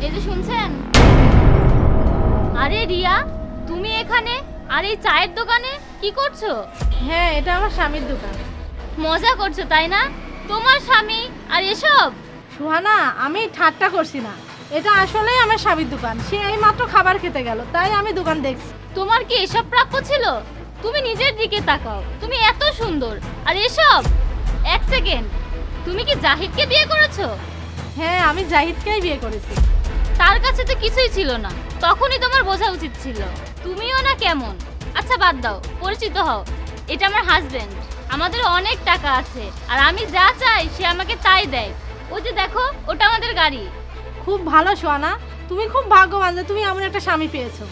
এই যে শুনছেন? আরে রিয়া, তুমি এখানে আর এই চায়ের দোকানে কি করছো? হ্যাঁ, এটা আমার স্বামীর দোকান। মজা করছো তাই না? তোমার স্বামী আর এসব? সুহানা, আমি ঠাট্টা করছি না, এটা আসলেই আমার স্বামীর দোকান। সে এইমাত্র খাবার খেতে গেল, তাই আমি দোকান দেখছি। তোমার কি এসব প্রাপ্য ছিল? তুমি নিজের দিকে তাকাও, তুমি এত সুন্দর আর এসব। এক সেকেন্ড, তুমি কি জাহিদকে বিয়ে করেছো? হ্যাঁ, আমি জাহিদকেই বিয়ে করেছি। তার কাছে তো কিছুই ছিল না, তখনই তোমার বোঝা উচিত ছিল। তুমিও না কেমন। আচ্ছা বাদ দাও, পরিচিত হও। এটা আমার হাজবেন্ড। আমাদের অনেক টাকা আছে আর আমি যা চাই সে আমাকে তাই দেয়। ওই যে দেখো, ওটা আমাদের গাড়ি। খুব ভালো সুহানা, তুমি খুব ভাগ্যবান যে তুমি এমন একটা স্বামী পেয়েছো।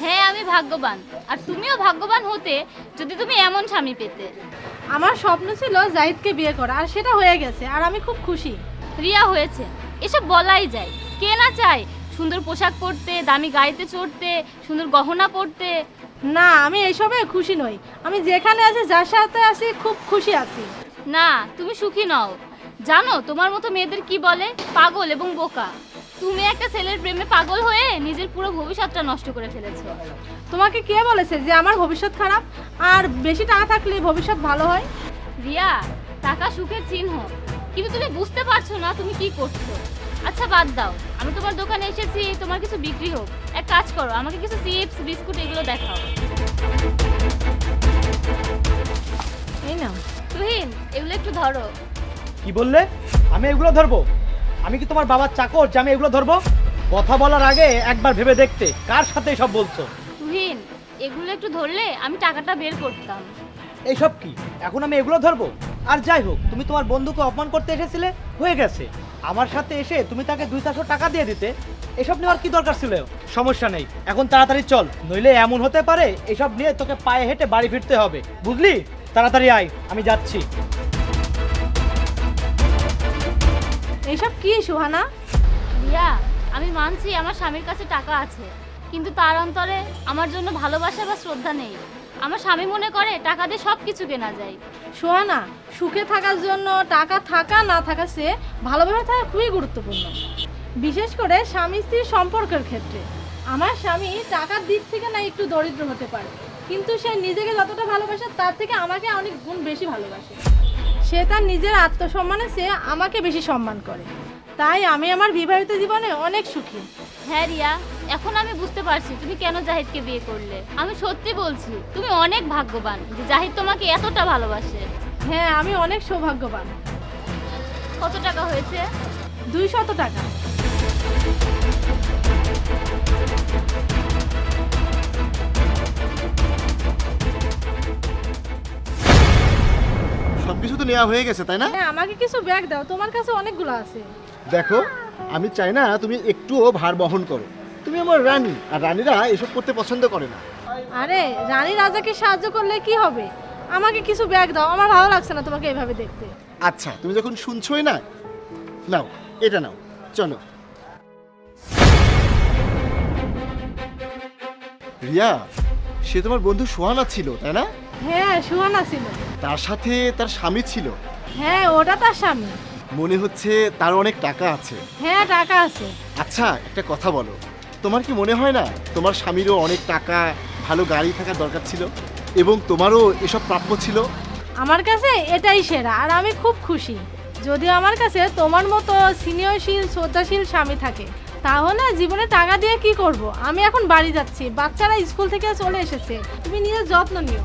হ্যাঁ, আমি ভাগ্যবান। আর তুমিও ভাগ্যবান হতে যদি তুমি এমন স্বামী পেতে। আমার স্বপ্ন ছিল জাহিদকে বিয়ে করা, আর সেটা হয়ে গেছে, আর আমি খুব খুশি। রিয়া হয়েছে, এসব বলাই যায়। কে না চায় সুন্দর পোশাক পরতে, দামি গাড়িতে চড়তে, সুন্দর গহনা পরতে? না, আমি এইসবে খুশি নই। আমি যেখানে আছি, যার সাথে আছি, খুব খুশি আছি। না, তুমি সুখী নও। জানো তোমার মতো মেয়েদের কি বলে? পাগল এবং বোকা। তুমি একটা ছেলের প্রেমে পাগল হয়ে নিজের পুরো ভবিষ্যৎটা নষ্ট করে ফেলেছো। তোমাকে কে বলেছে যে আমার ভবিষ্যৎ খারাপ? আর বেশি টাকা থাকলে ভবিষ্যৎ ভালো হয়? রিয়া, টাকা সুখের চিহ্ন, কিন্তু তুমি বুঝতে পারছো না তুমি কি করছো। আচ্ছা বাদ দাও, আমি তোমার দোকানে এসেছি তোমার কিছু বিক্রি হোক। এক কাজ করো, আমাকে কিছু চিপস বিস্কুট এগুলো দেখাও। এই নাও। তুহিন, এগুলো একটু ধরো। কি বললে? আমি এগুলো ধরবো? আমি কি তোমার বাবার চাকর যে আমি এগুলো ধরবো? কথা বলার আগে একবার ভেবে দেখতে কার সাথে এসব বলছো। তুহিন, এগুলো একটু ধরলে আমি টাকাটা বের করতাম। এইসব কি? এখন আমি এগুলো ধরবো? আর যাই হোক, তুমি তোমার বন্ধুকে অপমান করতে এসেছিলে, হয়ে গেছে। আমার সাথে এসে তুমি তাকে 200-400 টাকা দিয়ে দিতে। এসব নেওয়ার কি দরকার ছিল? সমস্যা নেই, এখন তাড়াতাড়ি চল, নইলে এমন হতে পারে এসব নিয়ে তোকে পায়ে হেঁটে বাড়ি ফিরতে হবে, বুঝলি? তাড়াতাড়ি আয়, আমি যাচ্ছি। এইসব কি সুহানা? রিয়া, আমি মানছি আমার স্বামীর কাছে টাকা আছে, কিন্তু তার অন্তরে আমার জন্য ভালোবাসা বা শ্রদ্ধা নেই। আমার স্বামী মনে করে টাকা দিয়ে সব কিছু কেনা যায়। সুহানা, সুখে থাকার জন্য টাকা থাকা না থাকা সে ভালোভাবে থাকা খুবই গুরুত্বপূর্ণ, বিশেষ করে স্বামী স্ত্রীর সম্পর্কের ক্ষেত্রে। আমার স্বামী টাকার দিক থেকে না একটু দরিদ্র হতে পারে, কিন্তু সে নিজেকে যতটা ভালোবাসে তার থেকে আমাকে অনেক গুণ বেশি ভালোবাসে। সে তার নিজের আত্মসম্মানে সে আমাকে বেশি সম্মান করে, তাই আমি আমার বিবাহিত জীবনে অনেক সুখী। হ্যাঁ রিয়া, এখন আমি বুঝতে পারছি তুমি কেন জাহিদকে বিয়ে করলে। আমি সত্যি বলছি, তুমি অনেক ভাগ্যবান যে জাহিদ তোমাকে এতটা ভালোবাসে। হ্যাঁ, আমি অনেক সৌভাগ্যবান। কত টাকা হয়েছে? 200 টাকা। সবকিছু তো নেওয়া হয়ে গেছে, তাই না? হ্যাঁ, আমাকে কিছু ব্যাগ দাও, তোমার কাছে অনেকগুলো আছে। দেখো, আমি চাই না তুমি একটুও ভার বহন করো। তুমি আমার রানী, আর রানীরা এসব করতে পছন্দ করে না। আরে, রানী রাজাকে সাহায্য করলে কি হবে? আমাকে কিছু ব্যাগ দাও, আমার ভালো লাগছে না তোমাকে এভাবে দেখতে। আচ্ছা, তুমি যখন শুনছোই না, নাও, এটা নাও, চলো। রিয়া, সে তোমার বন্ধু সোহানা ছিল, তাই না? হ্যাঁ, সুহানা ছিল। তার সাথে তার স্বামী ছিল। হ্যাঁ, ওটা তার স্বামী। মনে হচ্ছে তার অনেক টাকা আছে। হ্যাঁ, টাকা আছে। আচ্ছা, একটা কথা বলো, তোমার কি মনে হয় না তোমার স্বামীরও অনেক টাকা, ভালো গাড়ি থাকার দরকার ছিল, এবং তোমারও এসব প্রাপ্য ছিল? আমার কাছে এটাই সেরা, আর আমি খুব খুশি। যদি আমার কাছে তোমার মতো সিনিয়রশীল শ্রদ্ধাশীল স্বামী থাকে, তাহলে জীবনে টাকা দিয়ে কি করব? আমি এখন বাড়ি যাচ্ছি, বাচ্চারা স্কুল থেকে চলে এসেছে। তুমি নিজের যত্ন নিও।